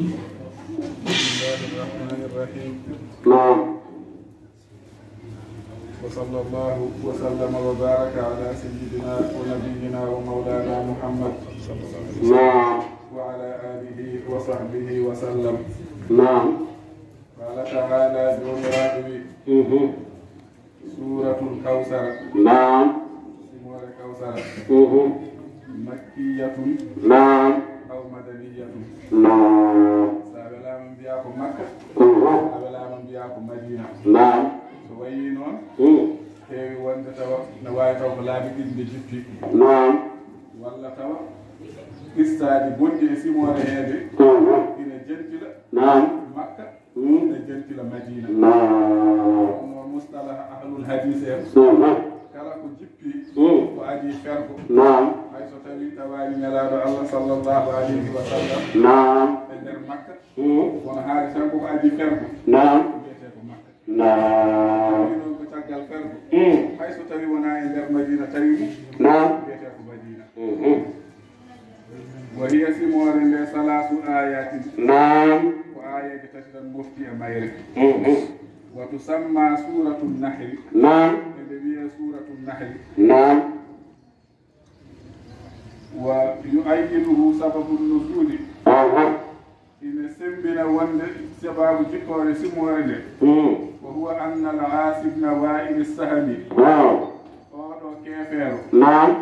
بسم الله الرحمن الرحيم. نعم. وصلى الله وسلم وبارك على سيدنا ونبينا ومولانا محمد صلى الله عليه وسلم. نعم. وعلى آله وصحبه وسلم. نعم. قال تعالى بمراده سورة الكوثر. نعم. سورة الكوثر مكية نعم. أو مدنية. نعم. سابلا من بياكم مكة. سابلا من بياكم مدينة. نعم. سوينون heewi wonde tawa ne waawi taw ko laabi ɗiɗi jippi. نعم. walla tawa qissaaji bonɗi e simoore heede ina jentila نعم. makka ina jentila madina. نعم. no mustalaha ahlul hadis en kala ko jippi ko adi fergo. نعم. hay so tawi tawaani nelaaɗo allah sallllahu alayhi wa sallam نعم. e nder makka wono haali tan koko adi fergo نعم. wiyetee ko makka. نعم. tawi noon ko caggal fergo hay so tawi wonaa e nder madina tawi mum نعم. wiyetee ko madina. وهي سمور ثلاث آيات. نعم. وآية تشرا مفتي أمير. وتسمى سورة النحل. نعم. هي سورة النحل. نعم. ويؤيده سبب النزول. إن سمبنا وند سبب جكور سمور وهو أن العاص بن وائل السهمي قال كيفير. نعم.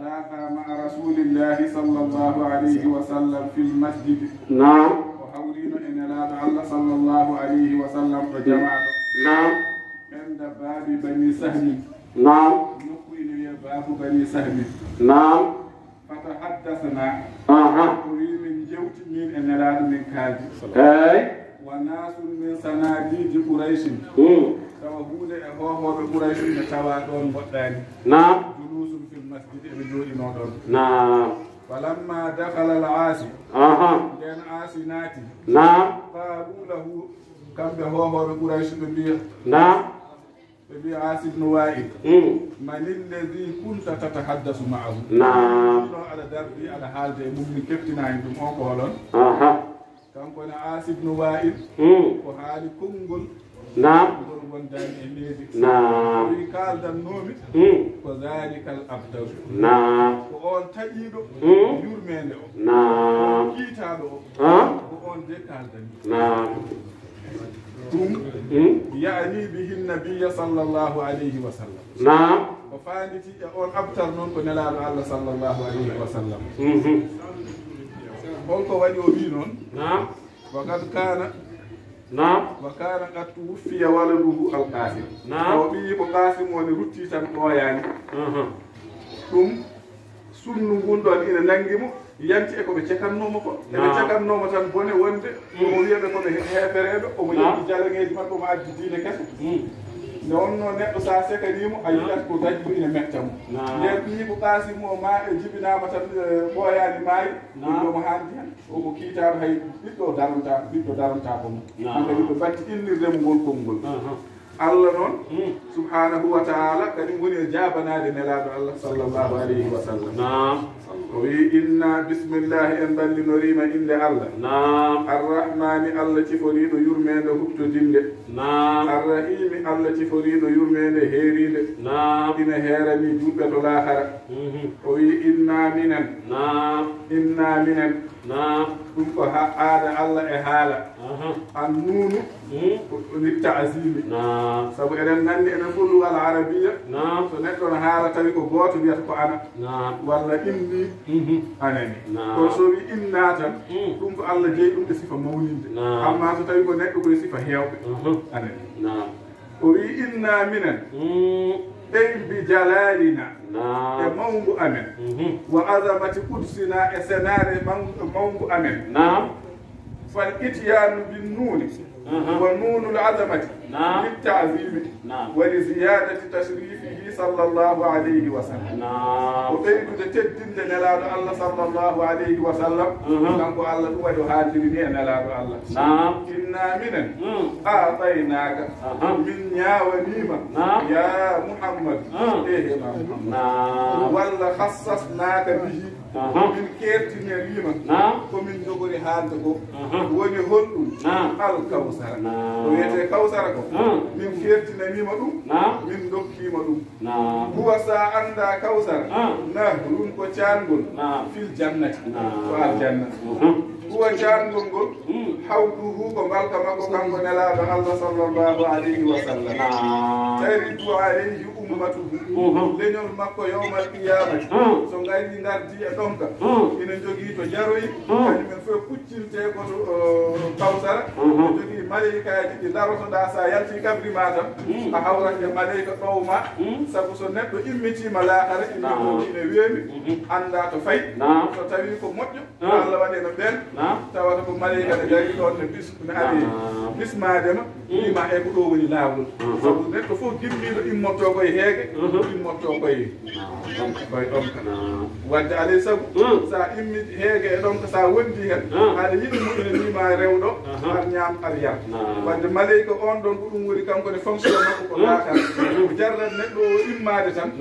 تلاقى مع رسول الله صلى الله عليه وسلم في المسجد. نعم. وحولين إن لا الله صلى الله عليه وسلم وجماعة. نعم. عند باب بني سهم. نعم. نقول يا باب بني سهم. نعم. فتحدثنا. قريب من جوت من إن لا من كاجي. وناس من صناديد قريش. توهود هو بقريش نتواضعون بداني. نعم. جلوس في المسجد بجود نودون. نعم. فلما دخل العاصي. لأن عاصي ناتي. نعم. قالوا له كم هو بقريش ببيع. نعم. ببيع عاصي بن وائل. من الذي كنت تتحدث معه. نعم. على دربي على حال دي ممكن كفتنا عندهم أنقولون. كم كنا عاصي بن وائل. وحالي كونغول. نعم. نعم. قال النوم وذلك الأفضل. نعم. وأن تجد يرمين. نعم. كيتالو. وأن ذكر. نعم. يعني به النبي صلى الله عليه وسلم. نعم. وفاندتي أن أبتر نون كنلا الله صلى الله عليه وسلم. هل كواني وبينون. نعم. وقد كان. نعم. وكان قد توفي ولده القاسم. نعم. وبي القاسم ونرتي تنقوياني. sunnu gundon ina nangimo yanti e ko be cekannomo ko e be cekannomo tan bone wonde o wiyabe ko be heferebe o mo yiɗi jalangeji makko mo addi diine kese ne wonno neɗɗo sa sekanimo a yiɗat ko dañi ina mettamo nden ɓii ko ɓaasimo ma e jibinama tan ɓooyani maayi ɗumɗomo haandi hen omo kiitama hay ɓiɗɗo daranta ko mo hanka yimɓe batti innirremo ngol konngol Allah noon subhanahu wa ta'ala kadi woni e jabanade nelaɗo Allah sallallahu alayhi wa sallam. o wi inna bisimillahi en ballinorima inde Allah. arrahmani Allah ciforiɗo yurmede huttodinde. arrahimi Allah ciforiɗo yurmede heeride. ina heerani juɓɓe to lahara. o wi inna minen ɗum ko aada Allah e haala an nunu litta'zimi sabu eɗen nganndi enen fof lugal arabiya so neɗɗo no haala tawi ko gooto wiyata ko ana walla inni anani kono so wi inna tan ɗum ko Allah jeyi ɗum e sifa mawninde amma so tawi ko neɗɗo koye sifa heewɓe anani o wi inna minen ey bi jalalina e mawngu amen wa azamati kudsina e senare mawngu amen fal ityanu bin nuni ونون العظمة للتعظيم ولزيادة تشريفه صلى الله عليه وسلم وقيد تدين نلاد الله صلى الله عليه وسلم نقول الله هو يهاجرني نلاد الله إنا منا أعطيناك من يا ونيمة يا محمد إيه ولا خصصناك به min kertine wiima komin jogori haalde ko woni holɗum alkawsara ko wiyete kawsara ko min kertine wiima ɗum min dokkima ɗum huwa sa anda kawsara nahrun ko caangol fil jannati ko aljanna huwa caangol ngol hawduhu ko mbalka makko kanko nelaaɗo Allah sallallahu alayhi wa sallam taridu alayhi ummatuhu leñol makko yawmal qiyamati so ngari ngardi e ɗonka ina jogii to jaroyi kañumen fof kuccinte koto kawsara ina jogii maleykaji ɗi darotoɗa sa yalti kabri ma tan a hawrat e maleyka ɗowma sabu so neɗɗo immitima laakara ine weemi anda to fayi so tawi ko moƴƴo Allah waɗe no ɓen tawata ko maleyka ɗe gari ɗon ne ari bismadema wima e ko ɗo woni laawol sabu neɗɗo fof gimmiɗo immotto koye heege immotto koye ɗonka wadde alay sabu sa immi heege e ɗonka sa wondi hen aɗa yiɗi muɗine nima rewɗo ar ñaam ar yar wadde maleyka on ɗon ko ɗum woni kanko ne fonction makko ko laakal ko jarrat neɗɗo o immade tan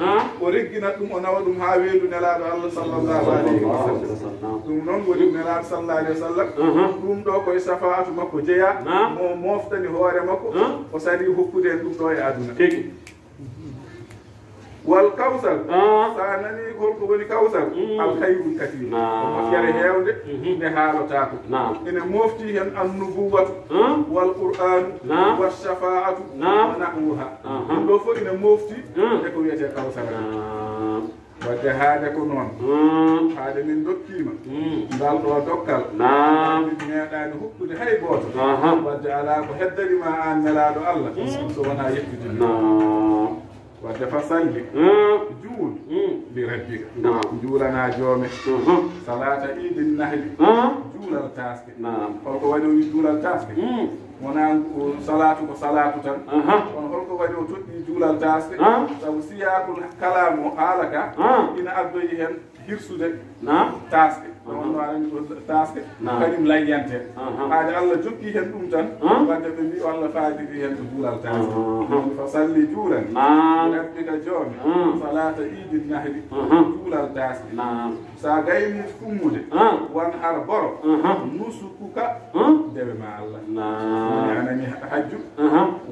o regginat ɗum o nawa ɗum ha weedu nelaɗo Allah sallallahu alayhi wa sallam ɗum noon woni nelaɗo sallallahu alayhi wa sallam ɗum ɗo koye safatu makko jeeya mo moftani hoore makko o sari hokkude en ɗum ɗo e aduna wal kawsar sa nani holko woni kawsar al khayrul kathir moƴƴere heewde nde haalotako ene mofti hen annubuwatu wal qur'an washafaatu wa nahwuha ɗum ɗo fof ine mofti e ko wiyete kawsara wadde haade ko noon haade min dokkima ngal ɗo dokkal min meeɗani hokkude hay gooto wadde ala ko heddanima an nelaɗo Allah so wona yettudima wadde fa salli juul li rabbika juulana joome salata idin nahli juulal taske holko waɗi o wi juulal taske wona salatu ko salatu tan on holko waɗi o toɗɗi juulal taske sabu siyakul kalamu haala ka ina addoyi hen hirsude taske wonno aɗa taske kañum layyante haade Allah jokki hen ɗum tan wadde ɓe mbi Allah faadiri hen ko juulal taske fa salli juulan rabbika joomi salata idin nahli juulal taske sa gayni fummude wan har boro nusukuka dewe ma Allah anani hajju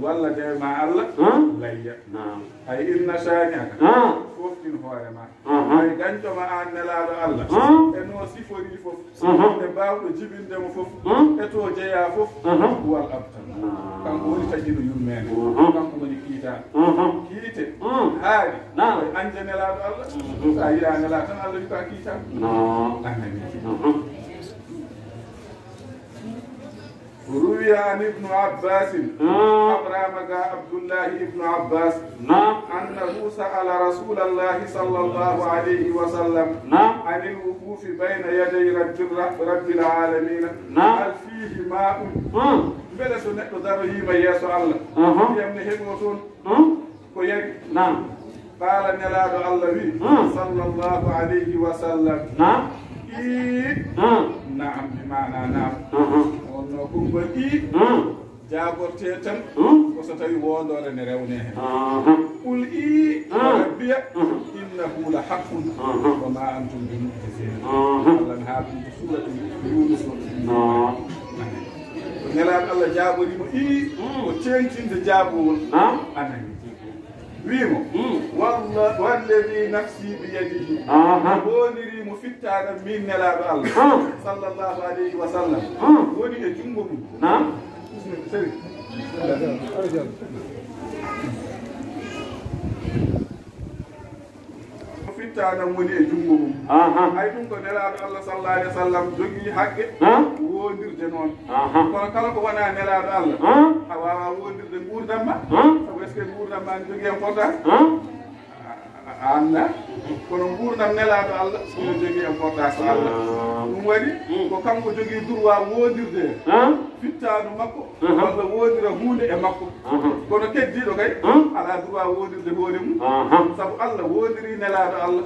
walla dewe ma Allah layya ay inna shani'aka foftin hoore ma ay gancoma an nelaɗo Allah e no sifori fof e mbawɗo jibindemo fof e to jeeya fof wal abtan kanko woni taƴiɗo yummene kanko woni kiitaɗo kiite haari koye anje nelaɗo Allah sa yiya nela tan Allah wi ka kiitaɗo annabi روي عن ابن عباس أبرامك عبد الله ابن عباس أنه سأل رسول الله صلى الله عليه وسلم عن الوقوف بين يدي رب العالمين هل فيه ماء بلا سنة ذرهيما يا سؤال الله يمني هبوتون كيري قال نلاد الله صلى الله عليه وسلم نعم بمعنى نعم no kumba ɗi jagorte tan ko so tawi wondore ne rewne hen qul rabbiya innahu la haqqun wa ma antum bi mu'tazin Allah ha ɗum to suratu Yunus nelaɗo Allah jagorimo ko cencinde jagowol anani wimo walladi nafsi biyadihi wonirimo fittaɗam min nelaɗo Allah sallallahu alayhi wa sallam woni e jungo mum seri fittaɗam woni e jungo mum hay ɗum ko nelaɗo Allah sallallahu alayhi wa sallam jogui haqqe wondirde noon kono kala ko wona nelaɗo Allah a wawa wondirde gurdam ma sabu est ce que gurdam ma ne jogui importance anda kono gurdam nelaɗo Allah ino jogui importance to Allah ɗum waɗi ko kanko jogui droit wondirde fittanu makko walla wondira hunde e makko kono keddiɗo kay ala droit wondirde hoore mum sabu Allah wondiri nelaɗo Allah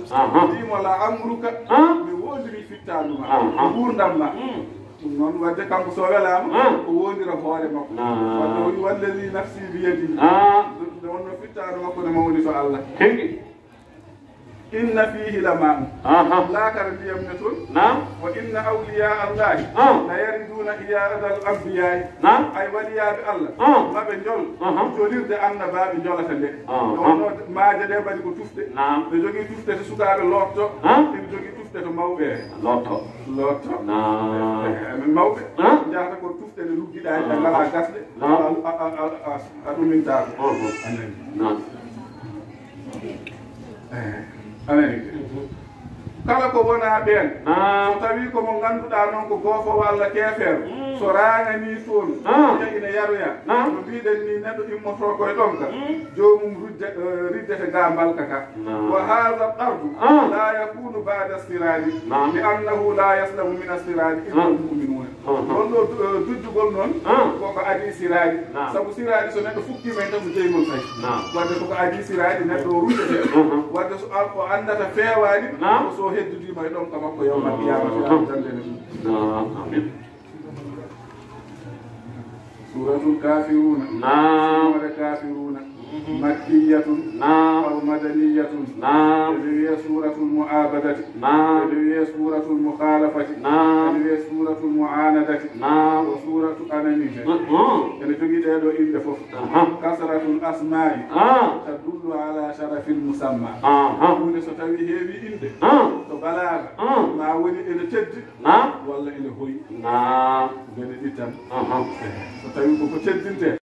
wimo la amruka mi wondiri fittanu ma gurdam ma ɗum noon wadde kanko so welama ko wondira hoore makko wadde woni walladi nafsi biyadi wonno fittanu makko ne mawni to Allah inna fihi lama laakara ndiyam ne toon wa inna awliya allahi la yariduna iyada al anbiya'i ay waliyaɓe allah maɓe jol jolirde annabaɓe jolata nde ɗono maaje ɗe mbaɗi ko tufde ɓe jogii tufde to sukaaɓe lotto eɓe jogii tufde to mawɓe lotto amin mawɓe jahata ko tufde nde luggiɗaani ɗe ngala gasɗe a ɗumintaako anani kala ko wona ɓeen so tawi komo ngannduɗaa noon ko goofowo Allah keefeero so raanganii toon ina yaroya no mbiɗen ni neɗɗo immotoo koye ɗon ka joomum riddete ga mbalka ka wa hada ardu la yakunu bada siradi li annahu la yaslamu min asiradi illa almuminuna on ɗo duddugol noon koko adi siradi sabu siradi so neɗɗo fukkimen tan ko jeygol tawi wadde koko adi siradi neɗɗo o ruddete wadde so o anndata feewaani so heddudima e ɗon ka makko yawmal qiyamati jandene ɗum suratul kafiruna sura kafiruna makkiyatun aw madaniyatun wiye suratul mu'abadati wiye suratul mukhalafati wiye suratul mu'anadati wa suratu ananite ene jogii ɗeɗo inde fof kasratul asma'i tadullu ala sharafil musamma hunde so tawi heewi inde to balaga ma woni ene teddi walla ene hoyi gene ɗi tan so tawi koko teddinte